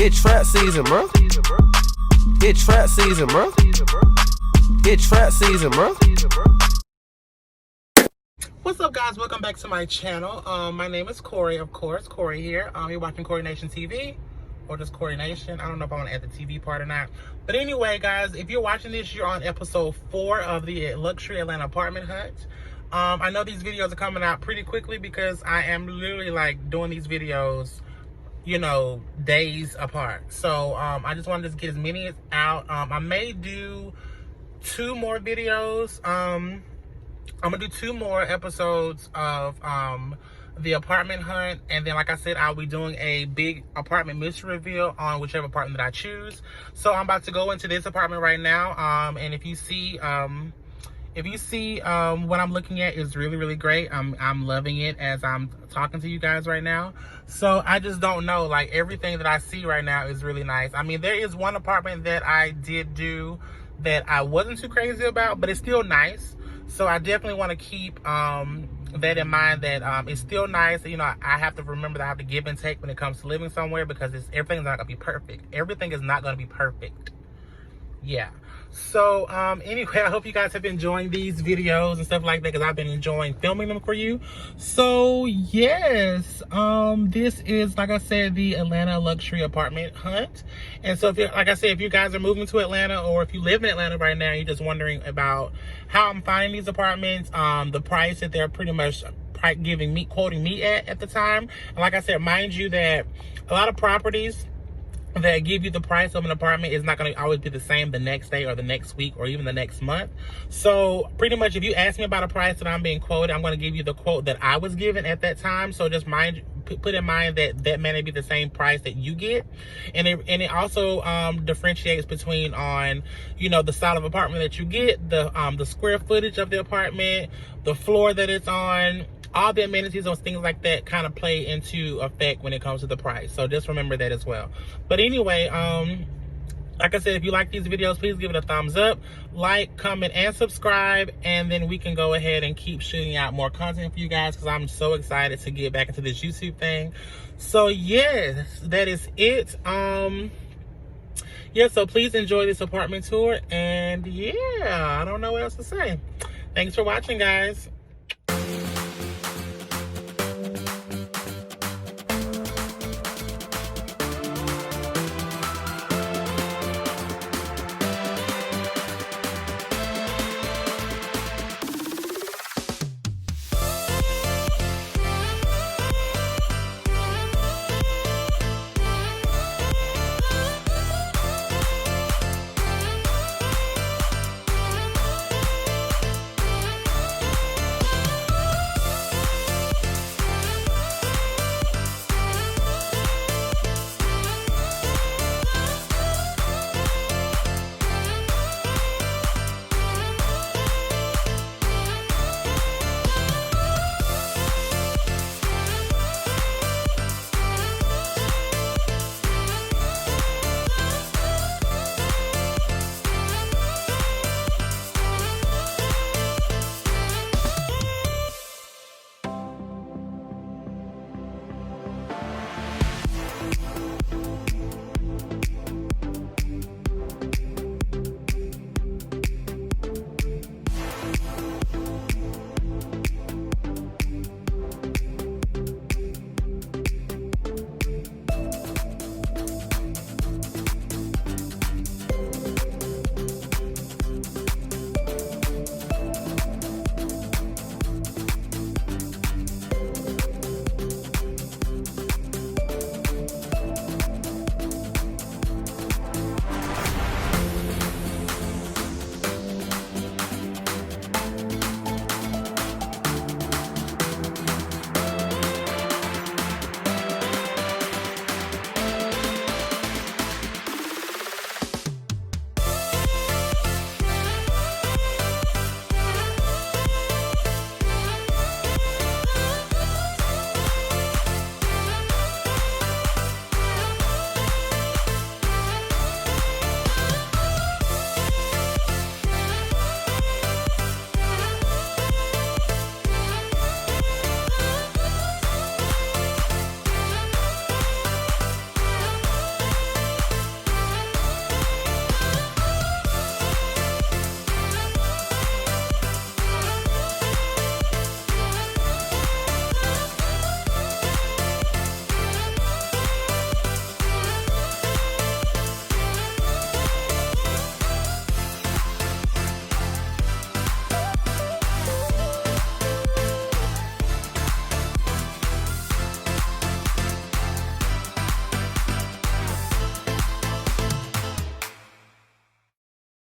It's trap season, bro. It's trap season, bro. It's trap season, bro. What's up, guys? Welcome back to my channel. My name is Cori, of course. Cori here. You're watching CoriNation TV, or just CoriNation. I don't know if I want to add the TV part or not. But anyway, guys, if you're watching this, you're on episode 4 of the Luxury Atlanta Apartment Hunt. I know these videos are coming out pretty quickly because I am literally like doing these videos, you know, days apart. So I just wanted to get as many out. I may do 2 more videos. I'm gonna do 2 more episodes of the apartment hunt, and then, like I said, I'll be doing a big apartment mystery reveal on whichever apartment that I choose. So I'm about to go into this apartment right now, and if you see what I'm looking at is really great. I'm loving it as I'm talking to you guys right now. So I just don't know, like, everything that I see right now is really nice. I mean, there is one apartment that I did do that I wasn't too crazy about, but it's still nice. So I definitely want to keep that in mind, that it's still nice. You know, I have to remember that I have to give and take when it comes to living somewhere, because everything's not gonna be perfect. Everything is not gonna be perfect. Yeah. So anyway, I hope you guys have been enjoying these videos and stuff like that, because I've been enjoying filming them for you. So yes, this is, like I said, the Atlanta Luxury Apartment Hunt. And so, if you're, like I said, if you guys are moving to Atlanta, or if you live in Atlanta right now, you're just wondering about how I'm finding these apartments, the price that they're pretty much quoting me at the time. And like I said, mind you that a lot of properties that give you the price of an apartment is not going to always be the same the next day or the next week or even the next month. So pretty much, if you ask me about a price that I'm being quoted, I'm going to give you the quote that I was given at that time. So just put in mind that that may not be the same price that you get. And it also differentiates between, on, you know, the style of apartment that you get, the square footage of the apartment, the floor that it's on. All the amenities, those things like that, kind of play into effect when it comes to the price. So just remember that as well. But anyway, like I said, if you like these videos, please give it a thumbs up, like, comment, and subscribe, and then we can go ahead and keep shooting out more content for you guys, because I'm so excited to get back into this YouTube thing. So yes, that is it. Yeah, so please enjoy this apartment tour, and yeah, I don't know what else to say. Thanks for watching, guys.